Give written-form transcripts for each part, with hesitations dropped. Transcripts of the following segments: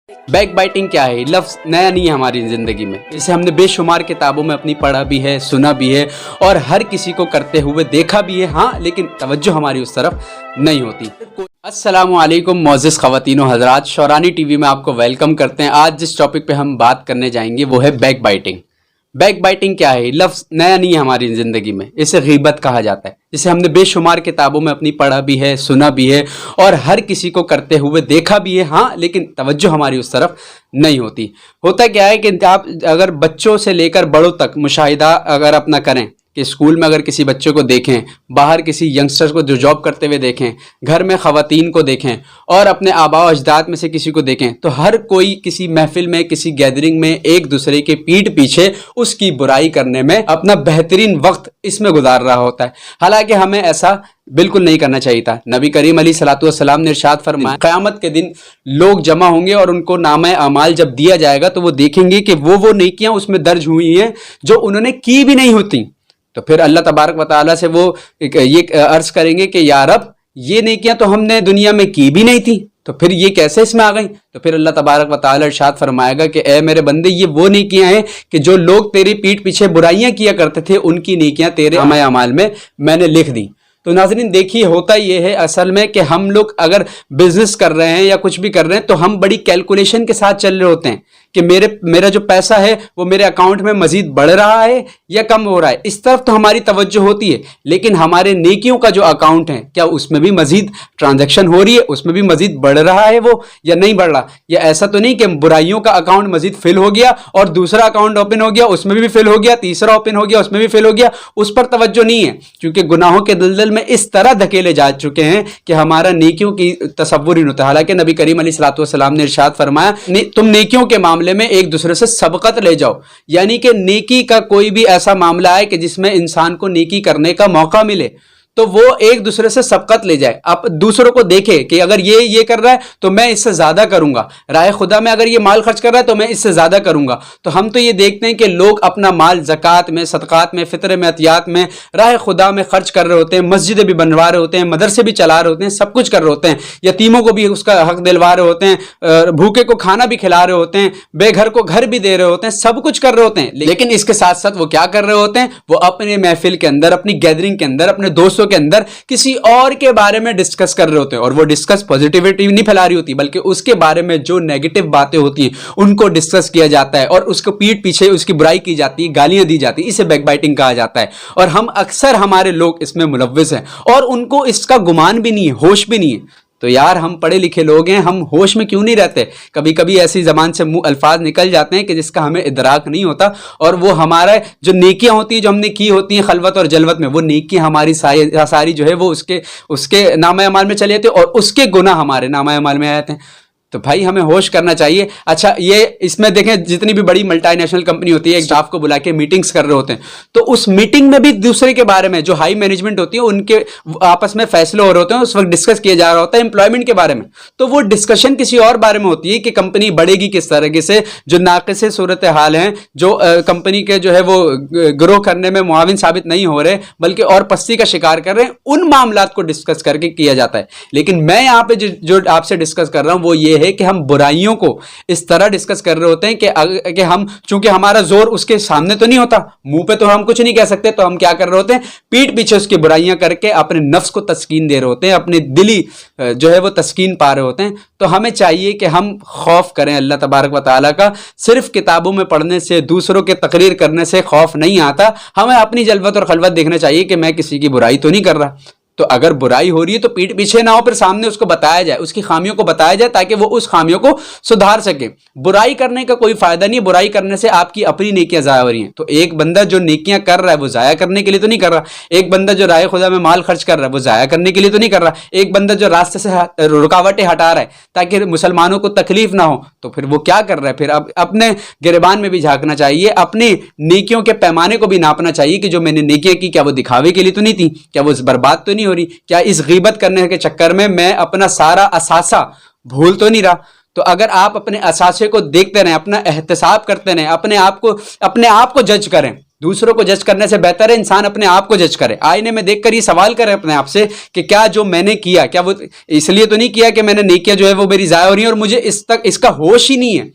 Back biting क्या है? लफ्ज़ नया नहीं है हमारी ज़िंदगी में। इसे हमने बेशुमार किताबों में अपनी पढ़ा भी है, सुना भी है और हर किसी को करते हुए देखा भी है। हाँ, लेकिन तवज्जो हमारी उस तरफ नहीं होती। अस्सलामुअलैकुम मोअज़्ज़िज़ ख़वातीन व हज़रात, शौरानी टीवी में आपको वेलकम करते हैं। आज जिस टॉपिक पे हम बात करने जाएंगे वो है बैक बाइटिंग। बैक बाइटिंग क्या है? लफ्ज़ नया नहीं है हमारी ज़िंदगी में। इसे गीबत कहा जाता है। जिसे हमने बेशुमार किताबों में अपनी पढ़ा भी है, सुना भी है और हर किसी को करते हुए देखा भी है। हाँ, लेकिन तवज्जो हमारी उस तरफ नहीं होती। होता क्या है कि आप अगर बच्चों से लेकर बड़ों तक मुशाहिदा अगर अपना करें कि स्कूल में अगर किसी बच्चे को देखें, बाहर किसी यंगस्टर्स को जो जॉब करते हुए देखें, घर में ख़वातीन को देखें और अपने आबा व अजदाद में से किसी को देखें, तो हर कोई किसी महफिल में, किसी गैदरिंग में एक दूसरे के पीठ पीछे उसकी बुराई करने में अपना बेहतरीन वक्त इसमें गुजार रहा होता है। हालांकि हमें ऐसा बिल्कुल नहीं करना चाहिए था। नबी करीम अलैहिस्सलातु वस्सलाम ने इरशाद फरमाया, क़यामत के दिन लोग जमा होंगे और उनको नामे अमाल जब दिया जाएगा तो वो देखेंगे कि वो नेकियां उसमें दर्ज हुई हैं जो उन्होंने की भी नहीं होती। तो फिर अल्लाह तबारक व तआला से वो ये अर्ज करेंगे कि या रब, ये नेकियां तो हमने दुनिया में की भी नहीं थी, तो फिर ये कैसे इसमें आ गई? तो फिर अल्लाह तबारक व तआला इरशाद फरमाएगा कि ए मेरे बंदे, ये वो नेकियां हैं कि जो लोग तेरी पीठ पीछे बुराइयां किया करते थे, उनकी नेकियां तेरे नामे अमाल में मैंने लिख दी। तो नाज़रीन देखिए, होता ये है असल में कि हम लोग अगर बिजनेस कर रहे हैं या कुछ भी कर रहे हैं तो हम बड़ी कैलकुलेशन के साथ चल रहे होते हैं कि मेरा जो पैसा है वो मेरे अकाउंट में मजीद बढ़ रहा है या कम हो रहा है। इस तरफ तो हमारी तवज्जो होती है, लेकिन हमारे नेकियों का जो अकाउंट है, क्या उसमें भी मजीद ट्रांजैक्शन हो रही है, उसमें भी मजीद बढ़ रहा है वो या नहीं बढ़ रहा? या ऐसा तो नहीं कि बुराइयों का अकाउंट मजीद फिल हो गया और दूसरा अकाउंट ओपन हो गया, उसमें भी फिल हो गया, तीसरा ओपन हो गया, उसमें भी फिल हो गया, उस पर तवज्जो नहीं है। क्योंकि गुनाहों के दलदल में इस तरह धकेले जा चुके हैं कि हमारा नेकियों की तसव्वुर ही नहीं होता। हालांकि नबी करीम अलैहिस्सलातु वस्सलाम ने इरशाद फरमाया, तुम नेकियों के मामले में एक दूसरे से सबकत ले जाओ, यानी कि नेकी का कोई भी ऐसा मामला है कि जिसमें इंसान को नेकी करने का मौका मिले तो वो एक दूसरे से सबकत ले जाए। आप दूसरों को देखे कि अगर ये कर रहा है तो मैं इससे ज्यादा करूंगा, राह खुदा में अगर ये माल खर्च कर रहा है तो मैं इससे ज्यादा करूंगा। तो हम तो ये देखते हैं कि लोग अपना माल ज़कात में, सदक़ात में, फित्रे में, अतियात में, राह खुदा में खर्च कर रहे होते हैं, मस्जिदें भी बनवा रहे होते हैं, मदरसे भी चला रहे होते हैं, सब कुछ कर रहे होते हैं, यतीमों को भी उसका हक दिलवा रहे होते हैं, भूखे को खाना भी खिला रहे होते हैं, बेघर को घर भी दे रहे होते हैं, सब कुछ कर रहे होते हैं। लेकिन इसके साथ साथ वो क्या कर रहे होते हैं? वो अपने महफिल के अंदर, अपनी गैदरिंग के अंदर, अपने दोस्तों के अंदर किसी और के बारे में डिस्कस कर रहे होते हैं। और वो डिस्कस पॉजिटिविटी नहीं फैला रही होती, बल्कि उसके बारे में जो नेगेटिव बातें होती हैं उनको डिस्कस किया जाता है और उसको पीठ पीछे उसकी बुराई की जाती है, गालियां दी जाती है। इसे बैकबाइटिंग कहा जाता है। और हम अक्सर हमारे लोग इसमें मुलव्विस हैं और उनको इसका गुमान भी नहीं है, होश भी नहीं है। तो यार, हम पढ़े लिखे लोग हैं, हम होश में क्यों नहीं रहते? कभी कभी ऐसी जबान से मुंह अल्फाज निकल जाते हैं कि जिसका हमें इदराक नहीं होता और वो हमारा जो नेकियां होती हैं, जो हमने की होती हैं खलवत और जलवत में, वो नेकियां हमारी सारी जो है वो उसके नामे अमाल में चले जाते हैं और उसके गुनाह हमारे नामे अमाल में आते हैं। तो भाई हमें होश करना चाहिए। अच्छा, ये इसमें देखें, जितनी भी बड़ी मल्टीनेशनल कंपनी होती है, एक स्टाफ को बुला के मीटिंग्स कर रहे होते हैं, तो उस मीटिंग में भी दूसरे के बारे में, जो हाई मैनेजमेंट होती है, उनके आपस में फैसले हो रहे होते हैं, उस वक्त डिस्कस किया जा रहा होता है एम्प्लॉयमेंट के बारे में। तो वो डिस्कशन किसी और बारे में होती है कि कंपनी बढ़ेगी किस तरीके से, जो नाक़िस सूरत हाल हैं, जो कंपनी के जो है वो ग्रो करने में मुआविन साबित नहीं हो रहे बल्कि और पस्ती का शिकार कर रहे हैं, उन मामलात को डिस्कस करके किया जाता है। लेकिन मैं यहाँ पे जो आपसे डिस्कस कर रहा हूँ वो ये है कि हम बुराइयों को इस तरह डिस्कस कर रहे होते हैं कि हम, चूंकि हमारा जोर उसके सामने तो नहीं होता, मुंह पे तो हम कुछ नहीं कह सकते, तो हम क्या कर रहे होते हैं? पीठ पीछे उसकी बुराइयां करके अपने नफ्स को तस्कीन दे रहे होते हैं, अपने दिली जो है वो तस्कीन पा रहे होते हैं। तो हमें चाहिए कि हम खौफ करें अल्लाह तबारक व तआला का। सिर्फ किताबों में पढ़ने से, दूसरों के तकरीर करने से खौफ नहीं आता। हमें अपनी जलवत और खलवत देखना चाहिए कि मैं किसी की बुराई तो नहीं कर रहा। तो अगर बुराई हो रही है तो पीठ पीछे ना हो, फिर सामने उसको बताया जाए, उसकी खामियों को बताया जाए ताकि वो उस खामियों को सुधार सके। बुराई करने का कोई फायदा नहीं, बुराई करने से आपकी अपनी नेकियां जाया हो रही हैं। तो एक बंदा जो नेकियां कर रहा है वो जाया करने के लिए तो नहीं कर रहा, एक बंदा जो राह खुदा में माल खर्च कर रहा है वो जाया करने के लिए तो नहीं कर रहा, एक बंदा जो रास्ते से रुकावटें हटा रहा है ताकि मुसलमानों को तकलीफ ना हो, तो फिर वो क्या कर रहा है? फिर अब अपने गिरबान में भी झांकना चाहिए, अपनी नेकियों के पैमाने को भी नापना चाहिए कि जो मैंने नेकियां की, क्या वो दिखावे के लिए तो नहीं थी, क्या वो बर्बाद तो नहीं हो रही, क्या इस गीबत करने के चक्कर में मैं अपना सारा असासा भूल तो नहीं रहा? तो अगर आप अपने असासे को देखते रहें, अपना एहतसाब करते रहें, अपने आप को जज करें दूसरों को जज करने से बेहतर है इंसान अपने आप को जज करे, आईने में देखकर ये सवाल करे अपने आप से कि क्या जो मैंने किया, क्या वो इसलिए तो नहीं किया कि मैंने नेकियां जो है वो मेरी ज़ाया हो रही है और मुझे इसका होश ही नहीं है,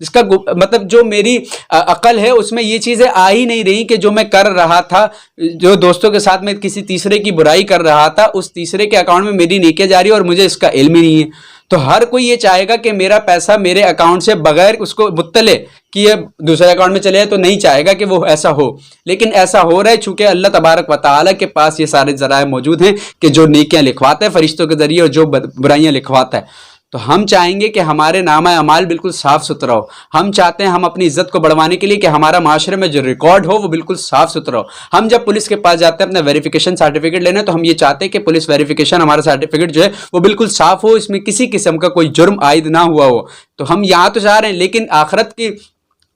इसका मतलब जो मेरी अकल है उसमें ये चीज़ें आ ही नहीं रही कि जो मैं कर रहा था, जो दोस्तों के साथ में किसी तीसरे की बुराई कर रहा था, उस तीसरे के अकाउंट में मेरी नेकियां जा रही है और मुझे इसका इल्म ही नहीं है। तो हर कोई ये चाहेगा कि मेरा पैसा मेरे अकाउंट से बगैर उसको मुत्तले कि ये दूसरे अकाउंट में चले जाए, तो नहीं चाहेगा कि वो ऐसा हो, लेकिन ऐसा हो रहा है चूंकि अल्लाह तबारक व तआला के पास ये सारे ज़राए मौजूद हैं कि जो नेकियां लिखवाता है फरिश्तों के जरिए और जो बुराइयां लिखवाता है। तो हम चाहेंगे कि हमारे नामा अमाल बिल्कुल साफ़ सुथरा हो। हम चाहते हैं हम अपनी इज्जत को बढ़वाने के लिए कि हमारा माशरे में जो रिकॉर्ड हो वो बिल्कुल साफ़ सुथरा हो। हम जब पुलिस के पास जाते हैं अपना वेरिफिकेशन सर्टिफिकेट लेने, तो हम ये चाहते हैं कि पुलिस वेरिफिकेशन हमारा सर्टिफिकेट जो है वो बिल्कुल साफ़ हो, इसमें किसी किस्म का कोई जुर्म आयद ना हुआ हो। तो हम यहाँ तो चाह रहे हैं, लेकिन आखिरत की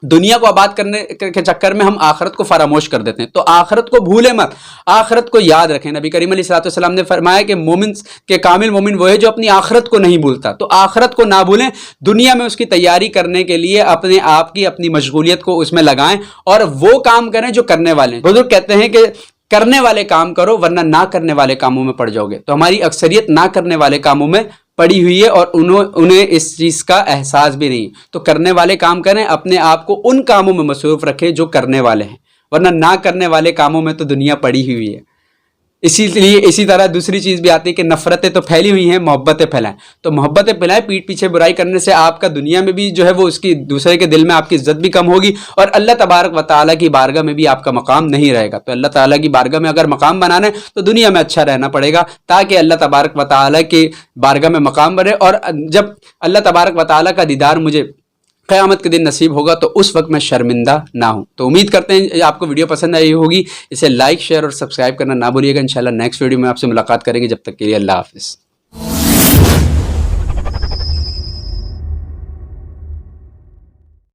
दुनिया को आबाद करने के चक्कर में हम आखिरत को फरामोश कर देते हैं। तो आखिरत को भूले मत, आखिरत को याद रखें। नबी करीम अलैहिस्सलाम ने फरमाया कि मोमिन के कामिल मोमिन वो है जो अपनी आखिरत को नहीं भूलता। तो आखिरत को ना भूलें, दुनिया में उसकी तैयारी करने के लिए अपने आप की अपनी मशगूलियत को उसमें लगाएं और वो काम करें जो करने वाले हैं। बुजुर्ग कहते हैं कि करने वाले काम करो वरना ना करने वाले कामों में पड़ जाओगे। तो हमारी अक्सरियत ना करने वाले कामों में पड़ी हुई है और उन्हें इस चीज़ का एहसास भी नहीं। तो करने वाले काम करें, अपने आप को उन कामों में मसरूफ़ रखें जो करने वाले हैं, वरना ना करने वाले कामों में तो दुनिया पड़ी हुई है। इसीलिए इसी तरह दूसरी चीज़ भी आती है कि नफ़रतें तो फैली हुई हैं, मोहब्बतें फैलाएं। तो मोहब्बतें फैलाएं, पीठ पीछे बुराई करने से आपका दुनिया में भी जो है वो उसकी दूसरे के दिल में आपकी इज्जत भी कम होगी और अल्लाह तबारक व तआला की बारगाह में भी आपका मकाम नहीं रहेगा। तो अल्लाह ताला की बारगाह में अगर मकाम बनाना है तो दुनिया में अच्छा रहना पड़ेगा, ताकि अल्लाह तबारक व तआला की बारगाह में मकाम बने। और जब अल्लाह तबारक व तआला का दीदार मुझे क़यामत के दिन नसीब होगा तो उस वक्त मैं शर्मिंदा ना हूँ। तो उम्मीद करते हैं आपको वीडियो पसंद आई होगी। इसे लाइक शेयर और सब्सक्राइब करना ना भूलिएगा। इंशाल्लाह नेक्स्ट वीडियो में आपसे मुलाकात करेंगे। जब तक के लिए अल्लाह हाफ़िज़।